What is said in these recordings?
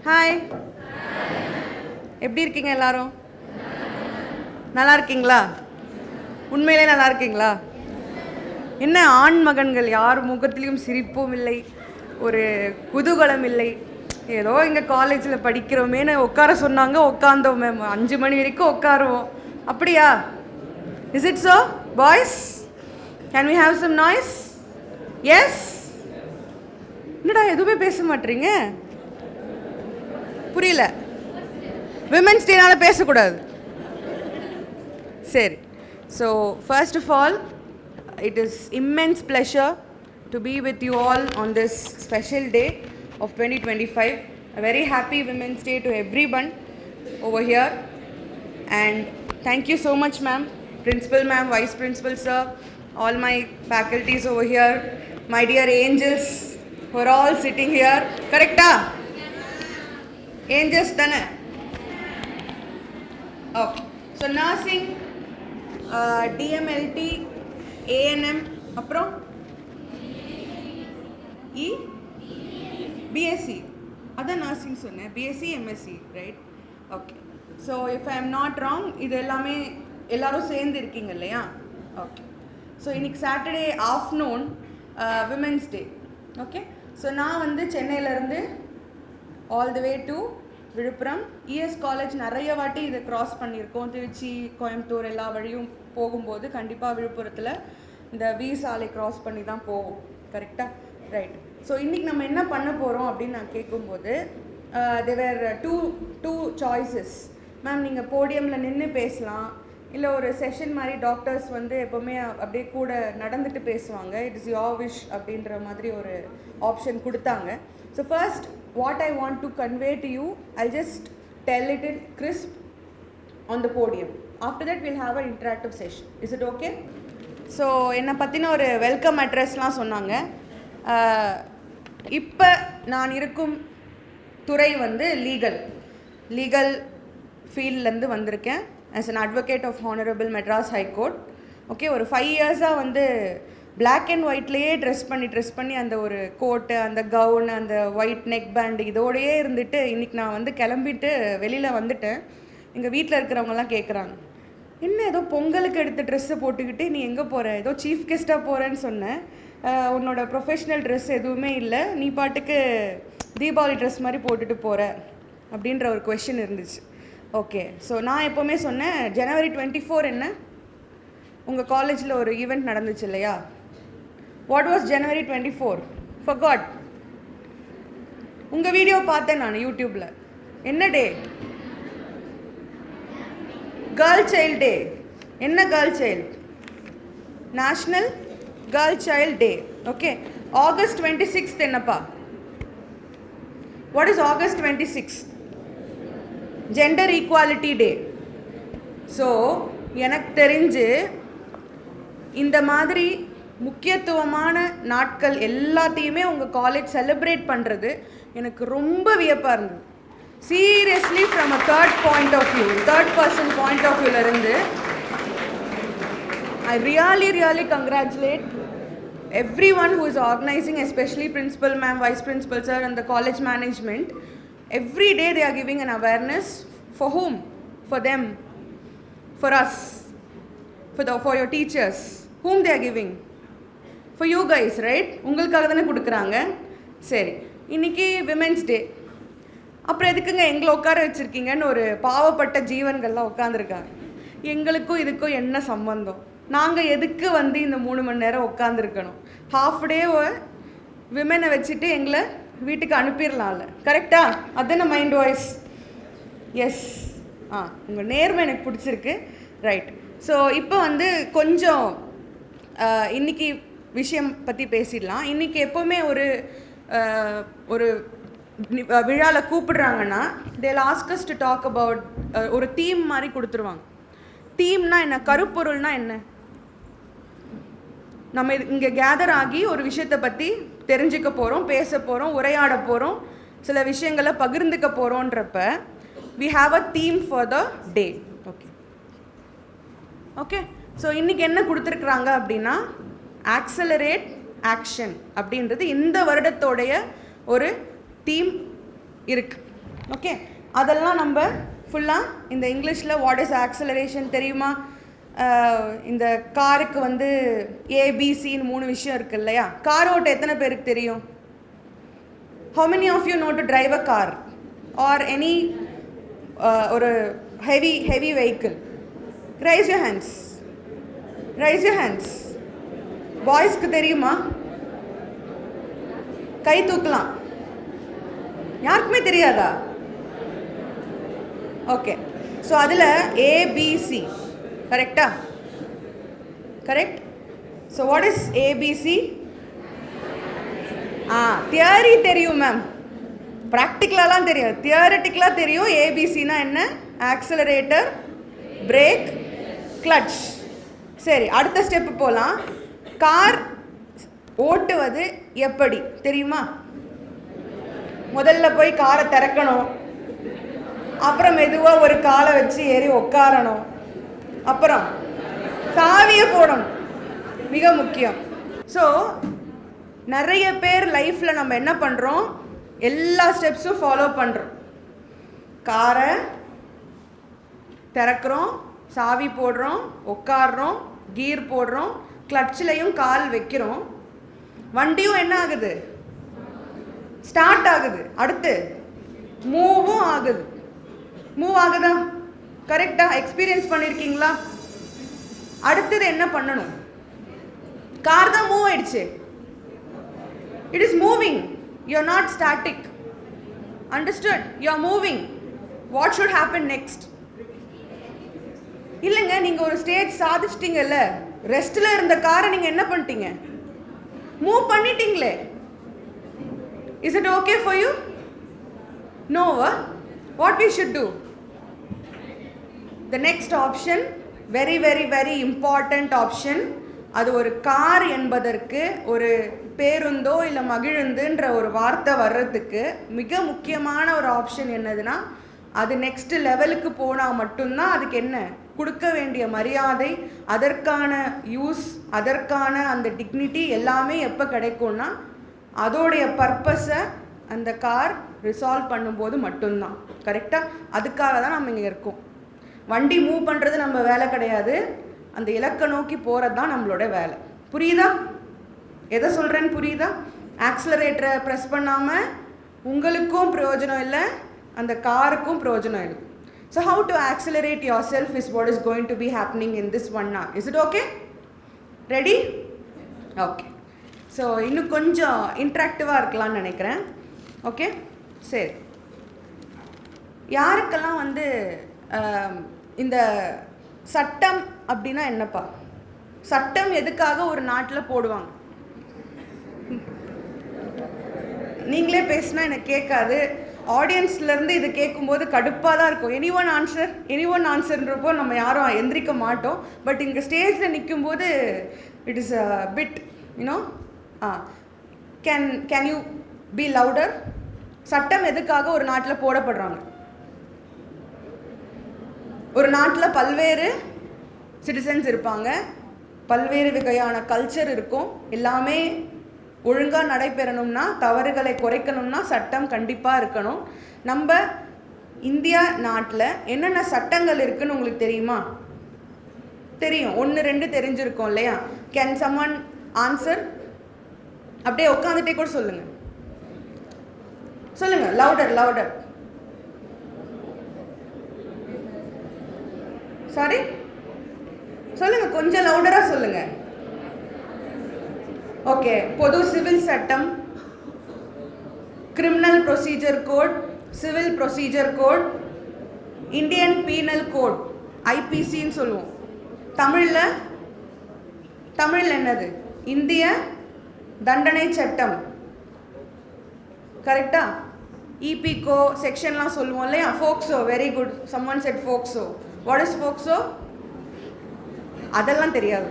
Hi, எப்படி இருக்கீங்க எல்லாரும்? நல்லா இருக்கீங்களா? உண்மையிலே நல்லா இருக்கீங்களா? என்ன ஆண் மகன்கள் யார் முகத்திலையும் சிரிப்பும் இல்லை, ஒரு குதூகலம் இல்லை. ஏதோ இங்கே காலேஜில் படிக்கிறோமேனு உட்கார சொன்னாங்க, உட்காந்தோம் மேம். 5 மணி வரைக்கும் உட்காருவோம். அப்படியா? Is it so boys? Can we have some noise? Yes. என்னடா எதுவுமே பேச மாட்டீங்க? புரியல. விமென்ஸ் டேனால பேசக்கூடாது. சரி. So first of all, it is immense pleasure to be with you all on this special day of 2025. A very happy Women's Day to everyone over here. And thank you so much, ma'am, principal ma'am, vice principal sir, all my faculties over here, my dear angels who are all sitting here. Correcta? Angels thane? Okay. So nursing, DMLT, ANM, அப்புறம் BSc. அதான் nursing சொன்னேன். BSc MSc, right? Okay. So if I am not wrong, இது எல்லாமே எல்லாரும் சேர்ந்து இருக்கீங்க இல்லையா? Okay. So இன்னைக்கு Saturday afternoon women's day. Okay. So நான் வந்து சென்னையிலேருந்து all the way to Villupuram ES college நிறைய வாட்டி இதை க்ராஸ் பண்ணியிருக்கோம். திருச்சி, கோயம்புத்தூர் எல்லா வழியும் போகும்போது கண்டிப்பாக விழுப்புரத்தில் இந்த வி சாலை க்ராஸ் பண்ணி தான் போவோம். கரெக்டாக? ரைட். ஸோ இன்றைக்கி நம்ம என்ன பண்ண போகிறோம் அப்படின்னு நான் கேட்கும்போது, தேர் டூ சாய்ஸஸ். மேம், நீங்கள் போடியமில் நின்று பேசலாம், இல்லை ஒரு செஷன் மாதிரி டாக்டர்ஸ் வந்து எப்போவுமே அப்படியே கூட நடந்துட்டு பேசுவாங்க. இட் இஸ் யோர் விஷ் அப்படின்ற மாதிரி ஒரு ஆப்ஷன் கொடுத்தாங்க. So first, what I want to convey to you, I'll just tell it in crisp on the podium. After that, we'll have an interactive session. Is it okay? So என்னை பற்றின ஒரு welcome அட்ரஸ்லாம் சொன்னாங்க. இப்போ நான் இருக்கும் துறை வந்து லீகல் ஃபீல்ட்லேருந்து வந்திருக்கேன் as an advocate of honourable Madras high court. Okay. ஒரு 5 இயர்ஸாக வந்து பிளாக் அண்ட் ஒயிட்லேயே ட்ரெஸ் பண்ணி அந்த ஒரு கோட்டு, அந்த கவுன், அந்த ஒயிட் நெக் பேண்டு இதோடையே இருந்துட்டு இன்றைக்கி நான் வந்து கிளம்பிட்டு வெளியில் வந்துட்டேன். எங்கள் வீட்டில் இருக்கிறவங்கலாம் கேட்குறாங்க, என்ன ஏதோ பொங்கலுக்கு எடுத்த ட்ரெஸ்ஸை போட்டுக்கிட்டு நீ எங்கே போகிற, ஏதோ சீஃப் கெஸ்ட்டாக போகிறேன்னு சொன்னேன், உன்னோட ப்ரொஃபஷ்னல் ட்ரெஸ் எதுவுமே இல்லை, நீ பாட்டுக்கு தீபாவளி ட்ரெஸ் மாதிரி போட்டுட்டு போகிற அப்படின்ற ஒரு கொஷின் இருந்துச்சு. ஓகே. ஸோ நான் எப்போவுமே சொன்னேன், ஜனவரி 24 என்ன உங்கள் காலேஜில் ஒரு ஈவெண்ட் நடந்துச்சு இல்லையா? What was January 24? forgot. உங்கள் வீடியோ பார்த்தேன் நான் யூடியூப்பில். என்ன டே? Girl child day. என்ன girl child? National girl child day. Okay. August 26 என்னப்பா? What is August 26? Gender equality day. So எனக்கு தெரிஞ்சு இந்த மாதிரி முக்கியத்துவமான நாட்கள் எல்லாத்தையுமே உங்கள் காலேஜ் செலிப்ரேட் பண்ணுறது எனக்கு ரொம்ப வியப்பாக இருந்தது. Seriously, from a third person point of வியூலேருந்து I really congratulate everyone who is organizing, especially principal ma'am, vice principal sir and the college management. Every day they are giving an awareness. For whom? For them, for us, for your teachers. Whom they are giving? For you guys, right? உங்களுக்காக தானே கொடுக்குறாங்க. சரி, இன்றைக்கி women's day. அப்புறம் எதுக்குங்க எங்களை உட்கார வச்சுருக்கீங்கன்னு ஒரு பாவப்பட்ட ஜீவன்கள்லாம் உட்காந்துருக்காங்க. எங்களுக்கும் இதுக்கும் என்ன சம்பந்தம்? நாங்கள் எதுக்கு வந்து இந்த 3 மணி நேரம் உட்காந்துருக்கணும்? ஹாஃப் டே விமெனை வச்சுட்டு எங்களை வீட்டுக்கு அனுப்பிடலாம்ல. கரெக்டாக? அதுதானே மைண்ட் வாய்ஸ்? எஸ். உங்கள் நேர்மை எனக்கு பிடிச்சிருக்கு. ரைட். ஸோ இப்போ வந்து கொஞ்சம் இன்றைக்கி விஷயம் பற்றி பேசிடலாம். இன்றைக்கி எப்போவுமே ஒரு விழாவில் கூப்பிடுறாங்கன்னா they'll ask us to talk about ஒரு தீம் மாதிரி கொடுத்துருவாங்க. தீம்னா என்ன? கருப்பொருள்னா என்ன? நம்ம இங்கே கேதர் ஆகி ஒரு விஷயத்தை பற்றி தெரிஞ்சுக்க போகிறோம், பேச போகிறோம், உரையாட போகிறோம், சில விஷயங்களை பகிர்ந்துக்க போகிறோன்றப்ப we have a theme for the day. Okay. So இன்றைக்கி என்ன கொடுத்துருக்குறாங்க அப்படின்னா, ஆக்சலரேட் ஆக்ஷன் அப்படின்றது இந்த வருடத்தோடைய ஒரு தீம் இருக்குது. ஓகே, அதெல்லாம் நம்ம ஃபுல்லாக இந்த இங்கிலீஷில் வாட் இஸ் ஆக்சலரேஷன் தெரியுமா? இந்த காருக்கு வந்து ஏபிசின்னு 3 விஷயம் இருக்குது இல்லையா? கார் ஓட்ட எத்தனை பேருக்கு தெரியும்? How many of you know to drive a car or any ஒரு heavy vehicle? Raise your hands. Raise your hands. பாய்ஸ்க்கு தெரியுமா? கை தூக்கலாம். யாருக்குமே தெரியாதா? ஓகே, ஸோ அதில் ஏபிசி கரெக்டா? Correct. So what is ABC? Theory தெரியும் மேம், ப்ராக்டிக்கலாலாம் தெரியும், தியரட்டிக்கலாக தெரியும். ஏபிசினா என்ன? Accelerator, break, clutch. சரி, அடுத்த ஸ்டெப்பு போகலாம். கார் ஓட்டுவது எப்படி தெரியுமா? முதல்ல போய் காரை திறக்கணும், அப்புறம் மெதுவாக ஒரு காலை வச்சு ஏறி உட்காரணும், அப்புறம் சாவியை போடணும், மிக முக்கியம். ஸோ நிறைய பேர் லைஃப்பில் நம்ம என்ன பண்ணுறோம்? எல்லா ஸ்டெப்ஸும் ஃபாலோ பண்ணுறோம். காரை திறக்கிறோம், சாவி போடுறோம், உட்காடுறோம், கீர் போடுறோம், கிளட்சிலையும் கால் வைக்கிறோம், வண்டியும் என்ன ஆகுது? ஸ்டார்ட் ஆகுது. அடுத்து மூவும் ஆகுது. மூவ் ஆகுதா? கரெக்டாக எக்ஸ்பீரியன்ஸ் பண்ணியிருக்கீங்களா? அடுத்தது என்ன பண்ணணும்? கார் தான் மூவ் ஆயிடுச்சு. It is moving. You are not static. Understood? You are moving. What should happen next? இல்லைங்க, நீங்கள் ஒரு ஸ்டேஜ் சாதிச்சிட்டிங்கல்ல, ரெஸ்ட்டில் இருந்த காரை நீங்கள் என்ன பண்ணிட்டீங்க? Move பண்ணிட்டீங்களே. Is it okay for you? No. What we should do? The next option, very very very important option. அது ஒரு கார் என்பதற்கு ஒரு பேருந்தோ இல்லை மகிழுந்துன்ற ஒரு வார்த்தை வர்றதுக்கு மிக முக்கியமான ஒரு ஆப்ஷன் என்னதுன்னா, அது நெக்ஸ்ட் லெவலுக்கு போனால் மட்டும்தான் அதுக்கு என்ன கொடுக்க வேண்டிய மரியாதை, அதற்கான யூஸ், அதற்கான அந்த டிக்னிட்டி எல்லாமே எப்போ கிடைக்கும்னா அதோடைய பர்பஸை அந்த கார் ரிசால்வ் பண்ணும்போது மட்டும்தான். கரெக்டாக? அதுக்காக தான் நம்ம இங்கே இருக்கோம். வண்டி மூவ் பண்ணுறது நம்ம வேலை கிடையாது, அந்த இலக்கை நோக்கி போகிறது தான் நம்மளோட வேலை. புரியுதா? எதை சொல்கிறேன்னு புரியுதா? ஆக்சிலரேட்டரை ப்ரெஸ் பண்ணாமல் உங்களுக்கும் பிரயோஜனம் இல்லை, அந்த காருக்கும் பிரயோஜனம் இல்லை. So how to accelerate your self is what is going to be happening in this 1 hour. Is it okay? Ready? Okay. So இன்னும் கொஞ்சம் இன்ட்ராக்டிவாக இருக்கலாம்னு நினைக்கிறேன். ஓகே, சரி. யாருக்கெல்லாம் வந்து இந்த சட்டம் அப்படின்னா என்னப்பா? சட்டம் எதுக்காக ஒரு நாட்டில் போடுவாங்க? நீங்களே பேசினா எனக்கு கேட்காது, ஆடியன்ஸ்லேருந்து இது கேட்கும்போது கடுப்பாக தான் இருக்கும். எனி ஒன் ஆன்சர்ன்றப்போ நம்ம யாரும் எந்திரிக்க மாட்டோம். பட் இங்கே ஸ்டேஜில் நிற்கும்போது it is a bit you know. Can you be louder? சட்டம் எதுக்காக ஒரு நாட்டில் போடப்படுறாங்க? ஒரு நாட்டில் பல்வேறு சிட்டிசன்ஸ் இருப்பாங்க, பல்வேறு வகையான கல்ச்சர் இருக்கும். எல்லாமே ஒழுங்காக நடைபெறணும்னா, தவறுகளை குறைக்கணும்னா சட்டம் கண்டிப்பாக இருக்கணும். நம்ம இந்தியா நாட்டில் என்னென்ன சட்டங்கள் இருக்குன்னு உங்களுக்கு தெரியுமா? தெரியும், 1 2 தெரிஞ்சிருக்கோம் இல்லையா? Can someone answer? அப்படியே உட்காந்துட்டே கூட சொல்லுங்கள். சொல்லுங்கள், லவுடர். சாரி, சொல்லுங்க, கொஞ்சம் லவுடரா சொல்லுங்க. ஓகே, பொது சிவில் சட்டம், criminal procedure code, civil procedure code, Indian penal code, ஐபிசின்னு சொல்லுவோம். தமிழில் என்னது? இந்திய தண்டனை சட்டம். கரெக்டா? இபிகோ செக்ஷன்லாம் சொல்லுவோம் இல்லையா? POCSO, very good, someone said POCSO. What is POCSO? அதெல்லாம் தெரியாது.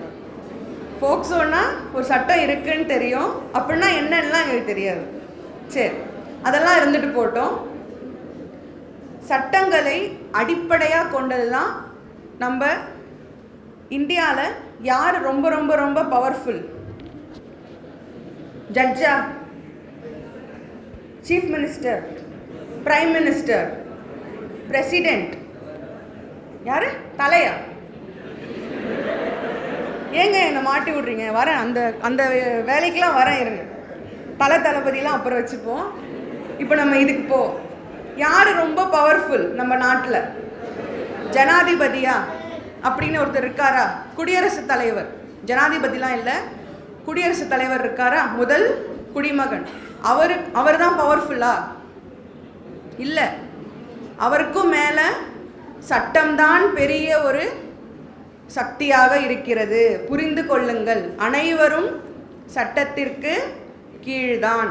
ஃபோக்ஸோன்னா ஒரு சட்டம் இருக்குன்னு தெரியும், அப்படின்னா என்னெல்லாம் எங்களுக்கு தெரியாது. சரி, அதெல்லாம் இருந்துட்டு போட்டோம். சட்டங்களை அடிப்படையாக கொண்டது தான் நம்ம இந்தியாவில் யார் ரொம்ப ரொம்ப ரொம்ப பவர்ஃபுல்? ஜட்ஜா? Chief minister? Prime minister, president, யாரு தலையா? ஏங்க என்னை மாட்டி விட்றீங்க? வரேன், அந்த அந்த வேலைக்கெலாம் வரேன், இருங்க. தளபதியெலாம் அப்புறம் வச்சுப்போம். இப்போ நம்ம இதுக்கு போ. யார் ரொம்ப பவர்ஃபுல் நம்ம நாட்டில்? ஜனாதிபதியா அப்படின்னு ஒருத்தர் இருக்காரா? குடியரசுத் தலைவர். ஜனாதிபதிலாம் இல்லை, குடியரசுத் தலைவர் இருக்காரா? முதல் குடிமகன். அவர் தான் பவர்ஃபுல்லா? இல்லை. அவருக்கும் மேலே சட்டம்தான் பெரிய ஒரு சக்தியாக இருக்கிறது. புரிந்து கொள்ளுங்கள், அனைவரும் சட்டத்திற்கு கீழ்தான்.